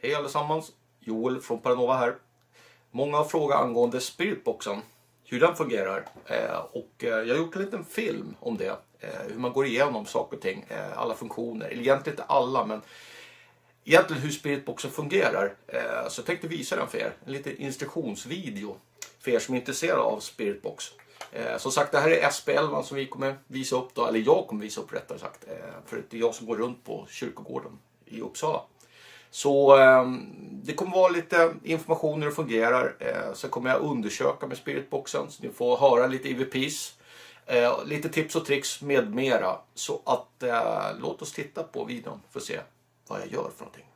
Hej allesammans, Joel från Paranova här. Många har frågat angående Spiritboxen, hur den fungerar. Jag har gjort en liten film om det. Hur man går igenom saker och ting, alla funktioner. Eller egentligen inte alla, men egentligen hur Spiritboxen fungerar. Så jag tänkte visa den för er. En liten instruktionsvideo för er som är intresserade av Spiritbox. Som sagt, det här är SP11 som vi kommer visa upp då. Eller jag kommer visa upp rättare sagt. För det är jag som går runt på kyrkogården i Uppsala. Så det kommer vara lite information hur det fungerar. Så kommer jag undersöka med Spiritboxen. Så ni får höra lite EVPs. Lite tips och tricks med mera. Så att låt oss titta på videon för att se vad jag gör för någonting.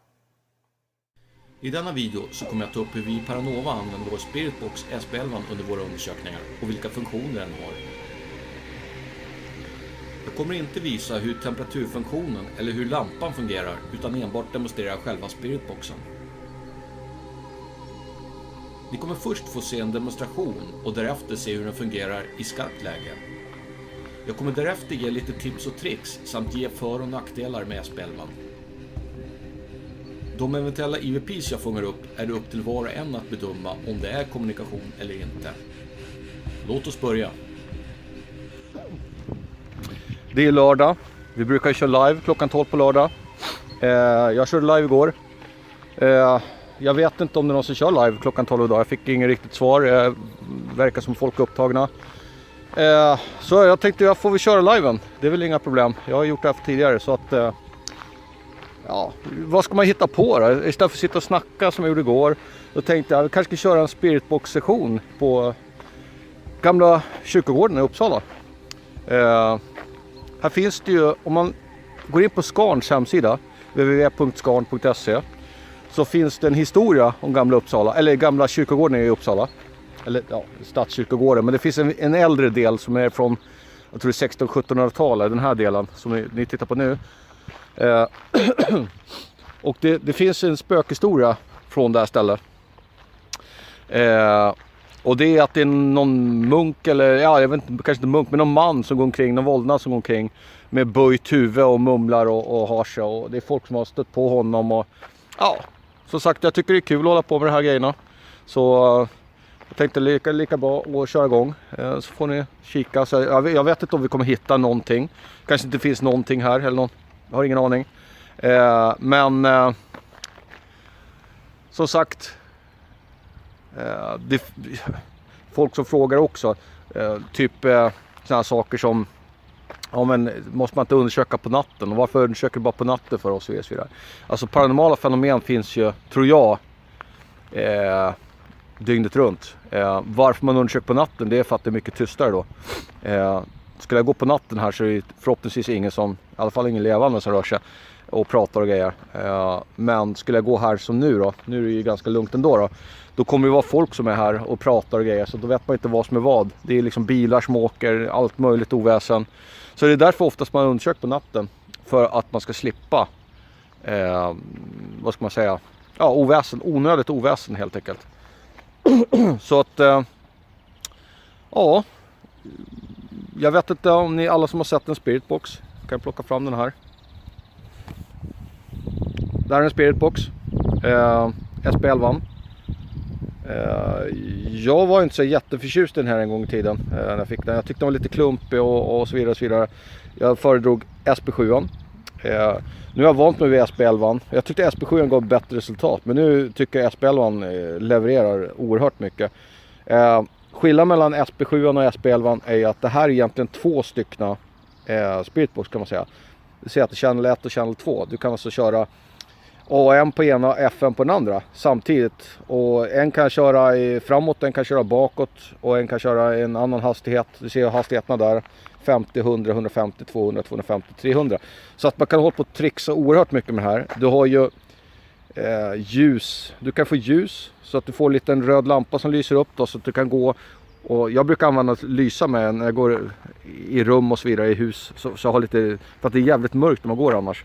I denna video så kommer jag ta upp hur vi i Paranova använder vår Spiritbox SP11 under våra undersökningar och vilka funktioner den har. Jag kommer inte visa hur temperaturfunktionen eller hur lampan fungerar utan enbart demonstrera själva Spiritboxen. Ni kommer först få se en demonstration och därefter se hur den fungerar i skarpt läge. Jag kommer därefter ge lite tips och tricks samt ge för- och nackdelar med SP11. De eventuella EVPs jag fångar upp är det upp till var och en att bedöma om det är kommunikation eller inte. Låt oss börja. Det är lördag. Vi brukar köra live klockan 12 på lördag. Jag körde live igår. Jag vet inte om det är någon som kör live klockan 12 idag. Jag fick ingen riktigt svar. Det verkar som folk är upptagna. Så jag tänkte jag får vi köra liven. Det är väl inga problem. Jag har gjort det här tidigare så att... Ja, vad ska man hitta på då? Istället för att sitta och snacka som jag gjorde igår. Då tänkte jag kanske ska köra en Spiritbox-session på gamla kyrkogården i Uppsala. Här finns det ju, om man går in på Skarns hemsida www.skarn.se så finns det en historia om gamla Uppsala, eller gamla kyrkogården i Uppsala. Eller ja, stadskyrkogården, men det finns en äldre del som är från, jag tror det är 1600-1700-talet, den här delen som ni tittar på nu. Och det finns en spökhistoria från det här stället. Och det är att det är någon munk eller, ja jag vet inte, kanske inte munk, men någon man som går omkring, någon våldnad som går omkring med böjt huvud och mumlar och har sig, och det är folk som har stött på honom och ja, som sagt jag tycker det är kul att hålla på med de här grejerna. Så jag tänkte lika bra att köra igång, så får ni kika. Så jag vet inte om vi kommer hitta någonting, kanske inte finns någonting här eller någon, jag har ingen aning. Men som sagt, folk som frågar också typ sådana saker som ja, men måste man inte undersöka på natten, och varför undersöker du bara på natten för oss och så vidare. Alltså paranormala fenomen finns ju, tror jag, dygnet runt. Varför man undersöker på natten, det är för att det är mycket tystare då. Skulle jag gå på natten här så är det förhoppningsvis ingen som, i alla fall ingen levande som rör sig och pratar och grejer. Men skulle jag gå här som nu då, nu är det ju ganska lugnt ändå då kommer det vara folk som är här och pratar och grejer, så då vet man inte vad som är vad. Det är liksom bilar som åker, allt möjligt oväsen. Så det är därför oftast man undersöker på natten, för att man ska slippa vad ska man säga, ja, oväsen, onödigt oväsen helt enkelt. Så att ja, jag vet inte om ni alla som har sett en Spiritbox kan plocka fram den här. Där är en Spiritbox, SP11. Jag var inte så jätteförtjust i den här en gång i tiden när jag fick den. Jag tyckte den var lite klumpig och så vidare och så vidare. Jag föredrog SP7. Nu har jag vant mig vid SP11. Jag tyckte SP7 gav bättre resultat, men nu tycker jag SP11 levererar oerhört mycket. Skillnaden mellan SP7 och SP11 är att det här är egentligen två styckna Spiritbox kan man säga. Du ser att det är channel 1 och channel 2. Du kan alltså köra AM på ena och FM på den andra samtidigt. Och en kan köra framåt, en kan köra bakåt och en kan köra en annan hastighet. Du ser hastigheterna där. 50, 100, 150, 200, 250, 300. Så att man kan hålla på att trixa oerhört mycket med det här. Du har ju ljus. Du kan få ljus så att du får en liten röd lampa som lyser upp då, så att du kan gå. Och jag brukar använda lysa med när jag går i rum och så vidare i hus. Så jag har lite, för att det är jävligt mörkt när man går annars.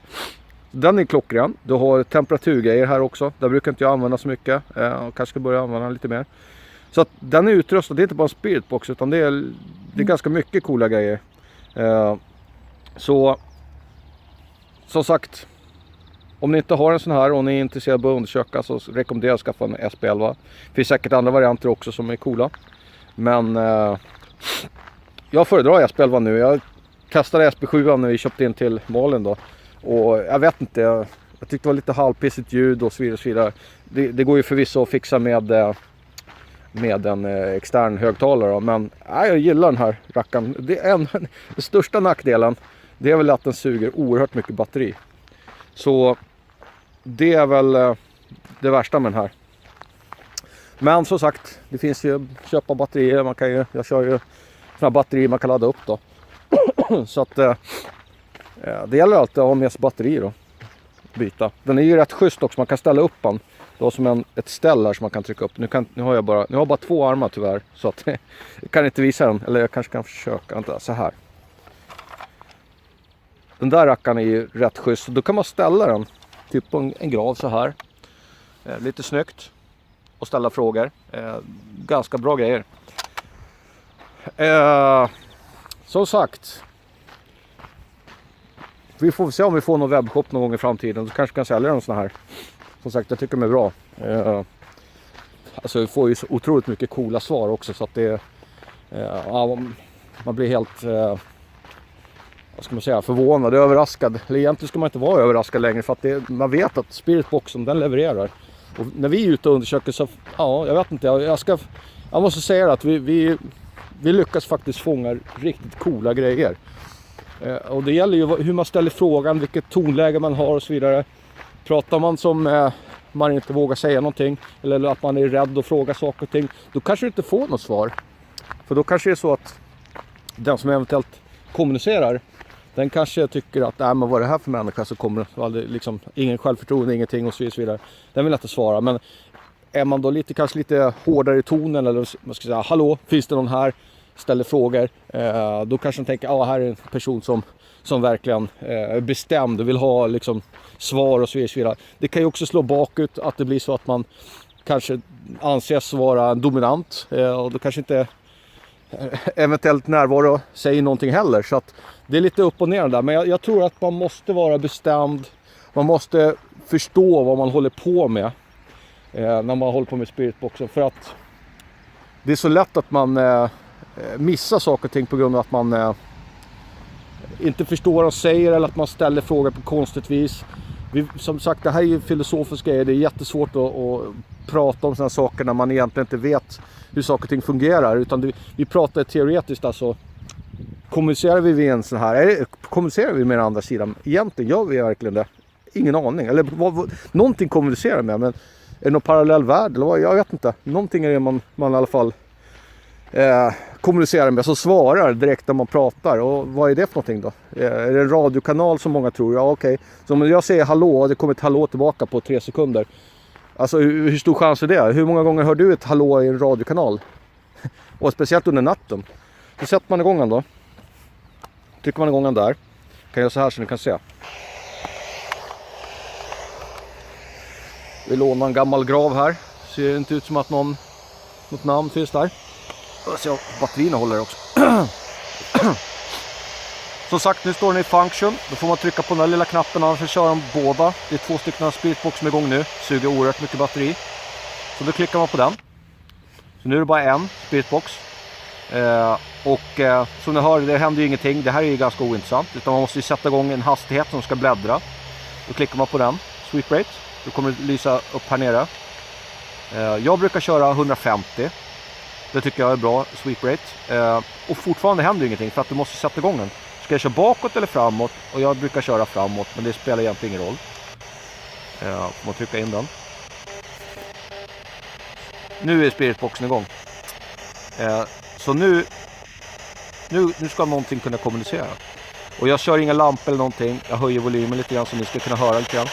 Den är klockren. Du har temperaturgrejer här också. Där brukar inte jag använda så mycket. Kanske ska börja använda lite mer. Så att den är utrustad. Det är inte bara en Spiritbox, utan det är ganska mycket coola grejer. Så som sagt, Om ni inte har en sån här och ni är intresserade av att undersöka, så rekommenderar jag att skaffa en SP11. Det finns säkert andra varianter också som är coola. Men jag föredrar SP11 nu. Jag testade SP7 när vi köpte in till Malin då. Och jag vet inte, jag tyckte det var lite halvpissigt ljud och så vidare. Och så vidare. Det går ju förvisso att fixa med en extern högtalare. Men jag gillar den här rackaren. Den största nackdelen, det är väl att den suger oerhört mycket batteri. Så det är väl det värsta med den här. Men som sagt, det finns ju köpa batterier. Jag kör ju såna batterier man kan ladda upp då. Så att det gäller alltid att ha med sig batteri då. Byta. Den är ju rätt schysst också, man kan ställa upp den. Det har som ett ställ här som man kan trycka upp. Nu har jag bara 2 armar tyvärr. Så att jag kan inte visa den. Eller jag kanske kan försöka. Vänta, så här. Den där rackaren är ju rätt schysst. Då kan man ställa den typ på en grav så här. Lite snyggt. Och ställa frågor. Ganska bra grejer. Som sagt. Vi får se om vi får någon webbshop någon gång i framtiden. Så kanske kan sälja en sån här. Som sagt, jag tycker de är bra. Alltså vi får ju så otroligt mycket coola svar också. Så att det... man blir helt... vad ska man säga, förvånad, överraskad. Eller egentligen ska man inte vara överraskad längre, för att man vet att Spiritboxen, den levererar. Och när vi är ute och undersöker så, jag vet inte, jag måste säga att vi lyckas faktiskt fånga riktigt coola grejer. Och det gäller ju hur man ställer frågan, vilket tonläge man har och så vidare. Pratar man som man inte vågar säga någonting, eller att man är rädd att fråga saker och ting, då kanske du inte får något svar. För då kanske det är så att den som eventuellt kommunicerar, den kanske tycker att men vad är det här för människa som kommer, liksom, ingen självförtroende, ingenting och så vidare. Den vill inte svara, men är man då kanske lite hårdare i tonen, eller man ska säga hallå, finns det någon här, ställer frågor, då kanske man tänker här är en person som verkligen är bestämd och vill ha liksom svar och så vidare. Det kan ju också slå bakut att det blir så att man kanske anses vara en dominant, och då kanske inte eventuellt närvaro säger någonting heller. Så att det är lite upp och ner där. Men jag tror att man måste vara bestämd. Man måste förstå vad man håller på med när man håller på med Spiritboxen. För att det är så lätt att man missar saker och ting på grund av att man inte förstår vad de säger, eller att man ställer frågor på konstigt vis. Som sagt, det här är ju filosofiska grejer. Det är jättesvårt att prata om sådana saker när man egentligen inte vet hur saker och ting fungerar. Utan vi pratar teoretiskt, alltså. Kommunicerar vi vid en sån här, kommunicerar vi med den andra sidan? Egentligen gör vi verkligen det. Ingen aning. Eller någonting kommunicerar med, men är det någon parallell värld? Eller vad? Jag vet inte. Någonting är det man i alla fall kommunicerar med, som svarar direkt när man pratar. Och vad är det för någonting då? Är det en radiokanal som många tror? Ja, okej. Så om jag säger hallå och det kommer ett hallå tillbaka på 3 sekunder. Alltså hur stor chans är det? Hur många gånger hör du ett hallå i en radiokanal? Och speciellt under natten. Så sätter man igång den då. Trycker man igång den där. Kan jag så här så ni kan se. Vi lånar en gammal grav här. Ser inte ut som att något namn finns där. Jag ser att batterierna håller också. Som sagt, nu står den i function. Då får man trycka på den här lilla knappen, annars kör de båda. Det är 2 stycken Spiritbox som är igång nu. Suger oerhört mycket batteri. Så då klickar man på den. Så nu är det bara en Spiritbox. Som ni hör, det händer ju ingenting. Det här är ju ganska ointressant. Utan man måste ju sätta igång en hastighet som ska bläddra. Då klickar man på den. Sweep rate. Då kommer det lysa upp här nere. Jag brukar köra 150. Det tycker jag är bra sweep rate. Och fortfarande händer ingenting för att du måste sätta igång den. Ska jag köra bakåt eller framåt? Och jag brukar köra framåt, men det spelar egentligen ingen roll. Får man trycka in den. Nu är Spiritboxen igång. Så nu ska någonting kunna kommunicera. Och jag kör inga lampor eller någonting. Jag höjer volymen lite grann så ni ska kunna höra lite grann.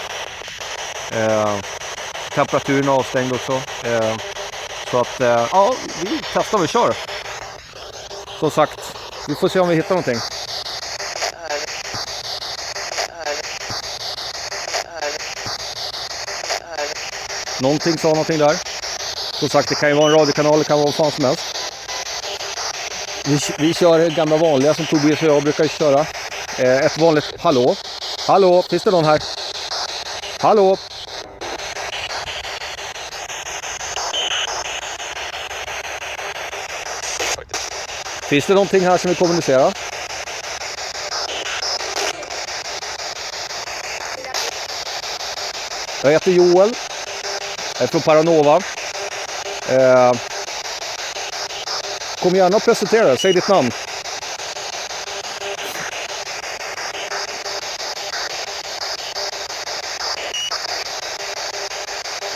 Temperaturen är avstängd också. Så att, vi testar och vi kör. Som sagt, vi får se om vi hittar någonting. Någonting sa någonting där. Som sagt, det kan ju vara en radiokanal, det kan vara vad fan som helst. Vi kör gamla vanliga som Tobias och jag brukar köra. Ett vanligt hallå. Hallå, finns det någon här? Hallå? Finns det någonting här som vi kommunicerar? Jag heter Joel. Jag är från Paranova. Kom gärna och presentera dig. Säg ditt namn.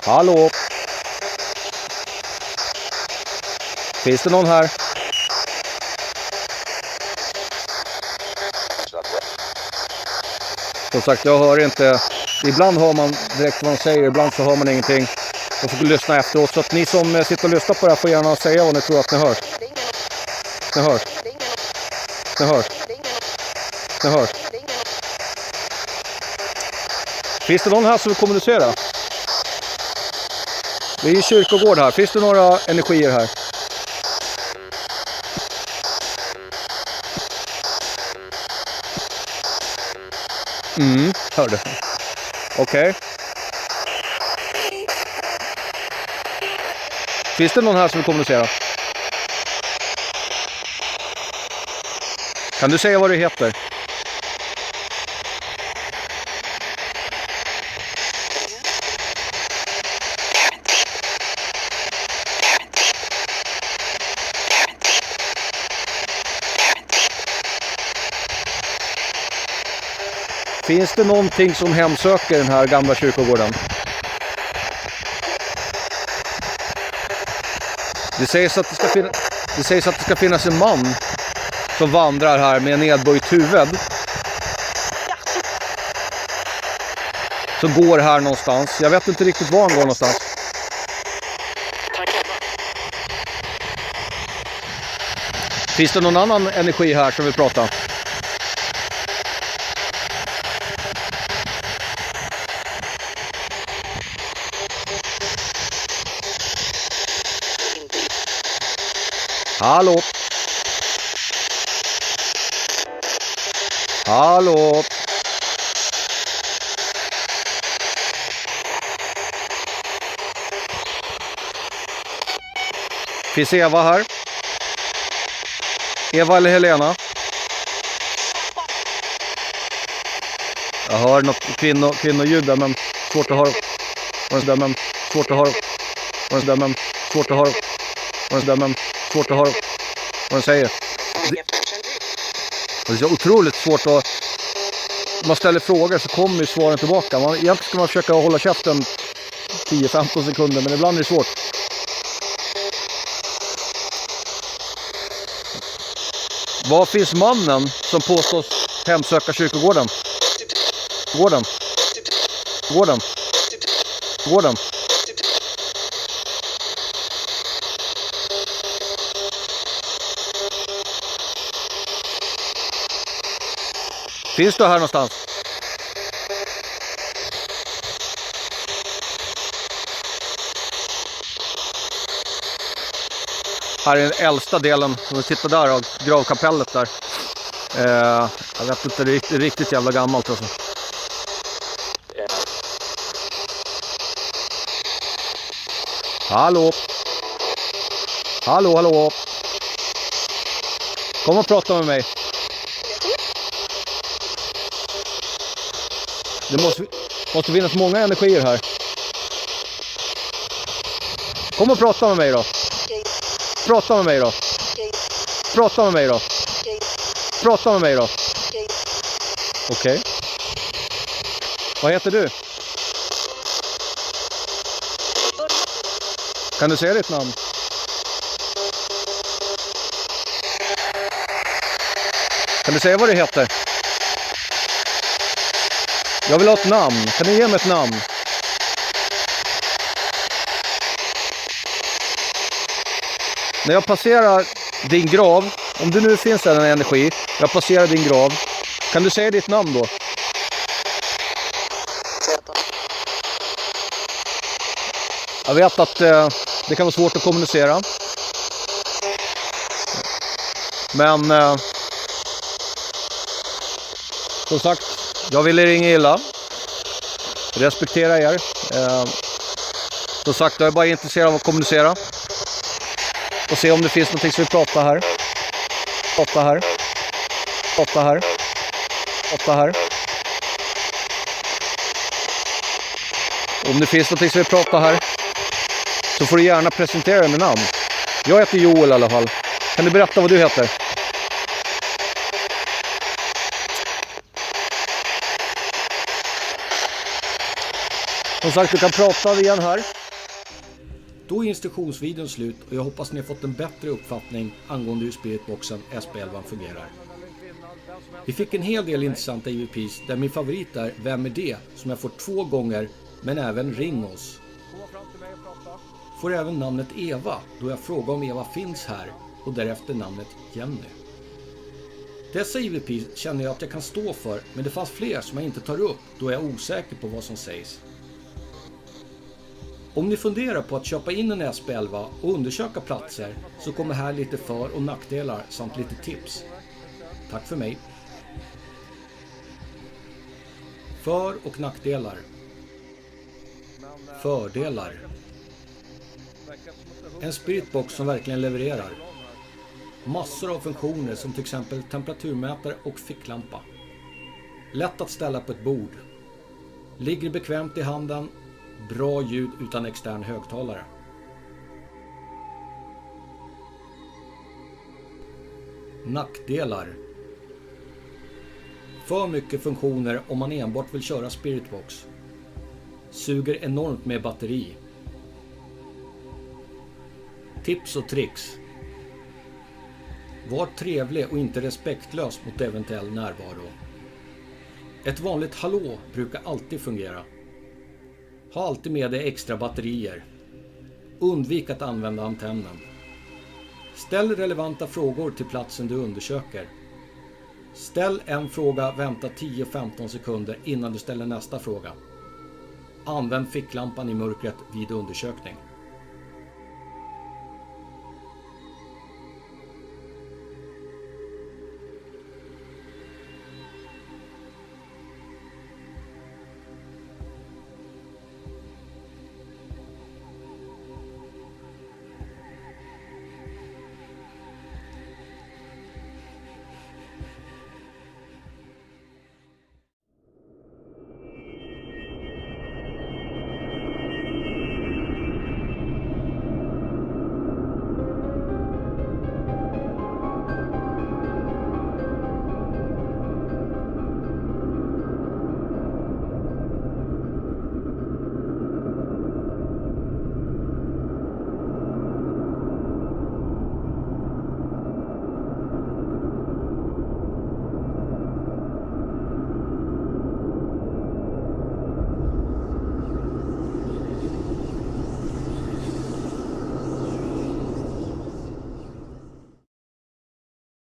Hallå? Finns det någon här? Som sagt, jag hör inte. Ibland hör man direkt vad de säger, ibland så hör man ingenting. Och får lyssna efteråt. Så att ni som sitter och lyssnar på det här får gärna säga vad ni tror att ni hör. Ni hör. Ni hör. Ni hör. Finns det någon här som vill kommunicera? Det är ju kyrkogård här. Finns det några energier här? Hörde. Okej. Finns det någon här som vill kommunicera? Kan du säga vad du heter? Finns det någonting som hemsöker den här gamla kyrkogården? Det sägs att det ska finnas en man som vandrar här med nedböjt huvud. Som går här någonstans. Jag vet inte riktigt var han går någonstans. Finns det någon annan energi här som vi pratar? Hallå? Hallå? Finns Eva här? Eva eller Helena? Jag hör något kvinnoljud där, men svårt att höra. Svårt att höra. Svårt att höra. Svårt att höra vad den säger. Det är så otroligt svårt att... Om man ställer frågor så kommer ju svaren tillbaka. Egentligen ska man försöka hålla käften 10-15 sekunder, men ibland är det svårt. Var finns mannen som påstås hemsöka kyrkogården? Gården. Finns du här någonstans? Här är den äldsta delen, om vi tittar där, av gravkapellet där. Jag vet inte, det är riktigt jävla gammalt alltså. Hallå? Hallå? Kom och prata med mig. Det måste finnas många energier här. Kom och prata med mig då. Prata med mig då. Okej. Vad heter du? Kan du säga ditt namn? Kan du säga vad du heter? Jag vill ha ett namn. Kan du ge mig ett namn? När jag passerar din grav, om det nu finns en energi, jag passerar din grav, kan du säga ditt namn då? Jag vet att det kan vara svårt att kommunicera. Men som sagt, jag vill er inga illa. respekterar er. Som sagt, jag är bara intresserad av att kommunicera. Och se om det finns någonting som vi pratar här. Prata här. Prata här. Prata här. Om det finns någonting som vi pratar här, så får du gärna presentera dig med namn. Jag heter Joel i alla fall. Kan du berätta vad du heter? Som sagt, du kan prata igen här. Då är instruktionsvideon slut och jag hoppas ni har fått en bättre uppfattning angående hur Spiritboxen SP11 fungerar. Vi fick en hel del intressanta EVPs där min favorit är Vem är det? Som jag får 2 gånger, men även Ring oss. Får även namnet Eva då jag frågar om Eva finns här och därefter namnet Jenny. Dessa EVPs känner jag att jag kan stå för, men det fanns fler som jag inte tar upp då jag är osäker på vad som sägs. Om ni funderar på att köpa in en SP11 och undersöka platser så kommer här lite för- och nackdelar samt lite tips. Tack för mig. För- och nackdelar. Fördelar. En spiritbox som verkligen levererar. Massor av funktioner som till exempel temperaturmätare och ficklampa. Lätt att ställa på ett bord. Ligger bekvämt i handen. Bra ljud utan extern högtalare. Nackdelar. För mycket funktioner om man enbart vill köra Spiritbox. Suger enormt med batteri. Tips och tricks. Var trevlig och inte respektlös mot eventuell närvaro. Ett vanligt hallå brukar alltid fungera. Ha alltid med dig extra batterier. Undvik att använda antennen. Ställ relevanta frågor till platsen du undersöker. Ställ en fråga, vänta 10-15 sekunder innan du ställer nästa fråga. Använd ficklampan i mörkret vid undersökning.